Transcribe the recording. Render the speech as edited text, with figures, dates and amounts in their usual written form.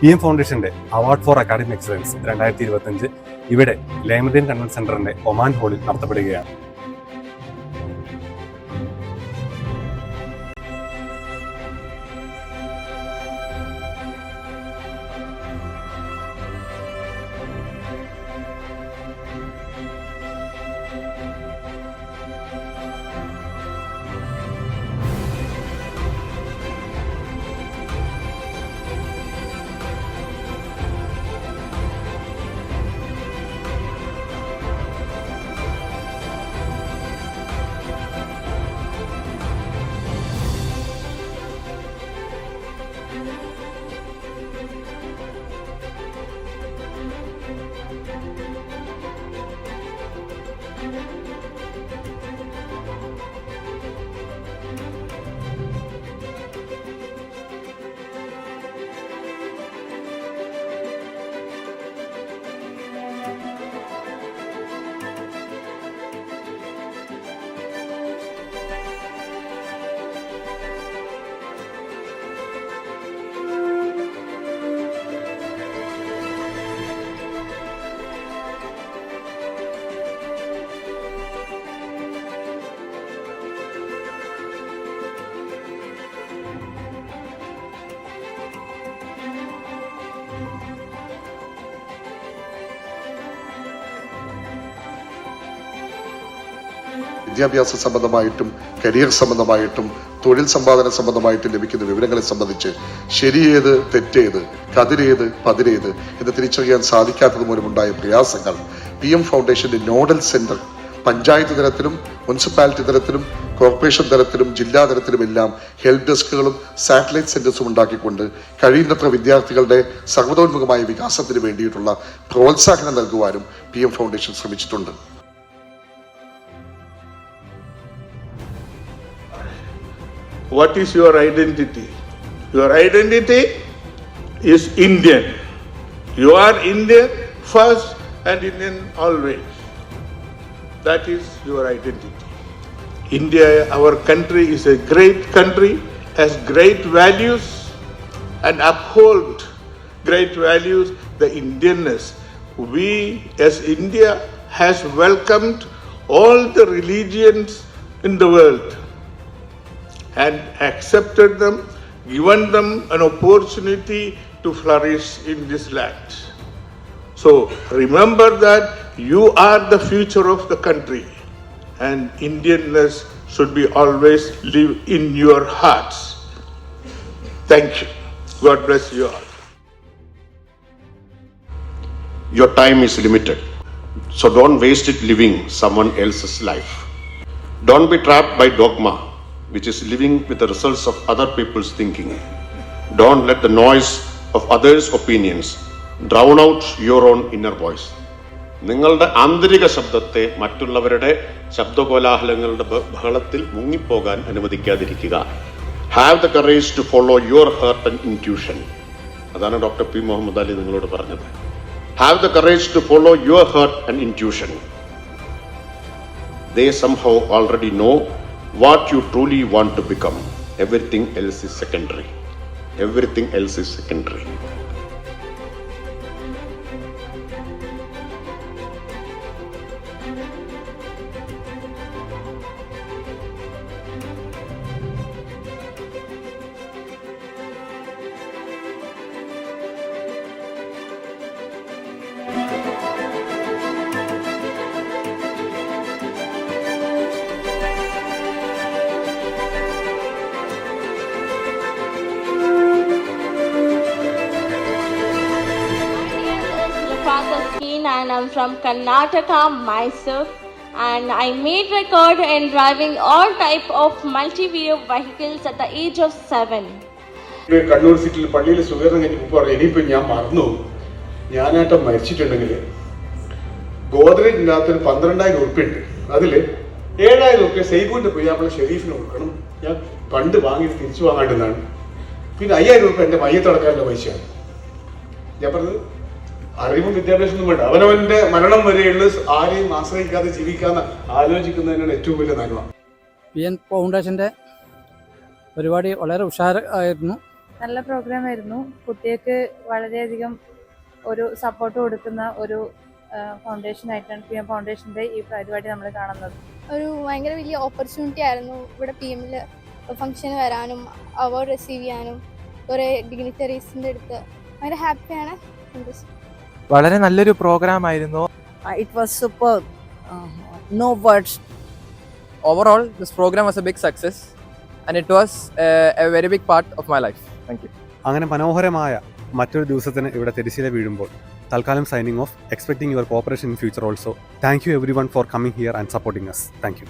PM ഫൗണ്ടേഷന്റെ award for academic excellence 2025 ഇവിടെ ലൈമദീൻ convention സെന്ററിന്റെ ഒമാൻ ഹാളിൽ നടത്തപ്പെടുകയാണ്. വിദ്യാഭ്യാസ സംബന്ധമായിട്ടും കരിയർ സംബന്ധമായിട്ടും തൊഴിൽ സമ്പാദന സംബന്ധമായിട്ടും ലഭിക്കുന്ന വിവരങ്ങളെ സംബന്ധിച്ച് ശരിയേത് തെറ്റേത് കതിരേത് പതിരേത് എന്ന് തിരിച്ചറിയാൻ സാധിക്കാത്തത് മൂലമുണ്ടായ പ്രയാസങ്ങൾ PM ഫൗണ്ടേഷന്റെ നോഡൽ സെന്റർ പഞ്ചായത്ത് തലത്തിലും മുനിസിപ്പാലിറ്റി തലത്തിലും കോർപ്പറേഷൻ തലത്തിലും ജില്ലാ തലത്തിലുമെല്ലാം ഹെൽപ്പ് ഡെസ്കുകളും സാറ്റലൈറ്റ് സെന്റേഴ്സും ഉണ്ടാക്കിക്കൊണ്ട് കഴിയുന്നത്ര വിദ്യാർത്ഥികളുടെ സർവ്വതോന്മുഖമായ വികാസത്തിന് വേണ്ടിയിട്ടുള്ള പ്രോത്സാഹനം നൽകുവാനും PM ഫൗണ്ടേഷൻ ശ്രമിച്ചിട്ടുണ്ട്. What is your identity? Your identity is Indian. You are Indian first and Indian always. That is your identity. India, our country, is a great country, has great values and uphold great values, the Indianness. We as India has welcomed all the religions in the world and accepted them, given them an opportunity to flourish in this land. So remember that you are the future of the country and Indianness should be always live in your hearts. Thank you. God bless you all. Your time is limited, so don't waste it living someone else's life. Don't be trapped by dogma, which is living with the results of other people's thinking. Don't let the noise of others' opinions drown out your own inner voice. നിങ്ങളുടെ ആന്തരിക ശബ്ദത്തെ മറ്റുള്ളവരുടെ ശബ്ദകോലാഹലങ്ങളുടെ ബഹളത്തിൽ മുങ്ങിപ്പോകാൻ അനുവദിക്കാതിരിക്കുക. Have the courage to follow your heart and intuition. അതാണ് doctor P. Muhammad Ali നിങ്ങളോട് പറഞ്ഞത്. Have the courage to follow your heart and intuition. They somehow already know what you truly want to become. Everything else is secondary. Everything else is secondary. And I'm from Karnataka, Mysore, and I made record in driving all type of multi-wheel vehicles at the age of 7. Kannur സിറ്റിയിൽ പള്ളിയിൽ സുഖം കഴിഞ്ഞ് പറഞ്ഞു ഇനിയിപ്പോൾ ഞാൻ മറന്നു ഞാനായിട്ട് മരിച്ചിട്ടുണ്ടെങ്കിൽ ഗോദ്രേജിനകത്തൊരു 12,000 ഉറുപ്പിയുണ്ട്. അതിൽ 7,000 ഉറുപ്പിക സൈബുവിൻ്റെ പോയി നമ്മളെ ഷെരീഫിന് കൊടുക്കണം. ഞാൻ പണ്ട് വാങ്ങിയിട്ട് തിരിച്ചു വാങ്ങാണ്ടെന്നാണ്. പിന്നെ 5,000 ഉറുപ്പിക എൻ്റെ മയ്യത്തടക്കാരുടെ പൈസയാണ്. ഞാൻ പറഞ്ഞത് അറിവും വിദ്യാഭ്യാസമൊന്നും വേണ്ട, അവനവന്റെ മരണം വരെയുള്ള ആരെയും ആശ്രയിക്കാതെ ജീവിക്കാന്ന് ആലോചിക്കുന്നതിനാണ് ഏറ്റവും വലിയ നന്മ. PN ഫൗണ്ടേഷൻ്റെ പരിപാടി വളരെ ഉഷാറായിരുന്നു. നല്ല പ്രോഗ്രാം ആയിരുന്നു. കുട്ടികൾക്ക് വളരെയധികം ഒരു സപ്പോർട്ട് കൊടുക്കുന്ന ഒരു ഫൗണ്ടേഷനായിട്ടാണ് PN ഫൗണ്ടേഷൻ്റെ ഈ പരിപാടി നമ്മൾ കാണുന്നത്. ഒരു ഭയങ്കര വലിയ ഓപ്പർച്യൂണിറ്റി ആയിരുന്നു ഇവിടെ PM-ൽ ഫംഗ്ഷന് വരാനും അവാർഡ് റിസീവ് ചെയ്യാനും കുറേ ഡിഗ്നിറ്ററീസിൻ്റെ അടുത്ത് ഭയങ്കര ഹാപ്പിയാണ്. വളരെ നല്ലൊരു പ്രോഗ്രാം ആയിരുന്നു. It was super, no words. Overall, this program was a big success and it was a very big part of my life. Thank you. അങ്ങനെ മനോഹരമായ മറ്റൊരു ദിവസത്തിന് ഇവിടെ തിരശ്ശീല വീഴുമ്പോൾ തൽക്കാലം signing off, expecting your cooperation in future also. Thank you everyone for coming here and supporting us. Thank U.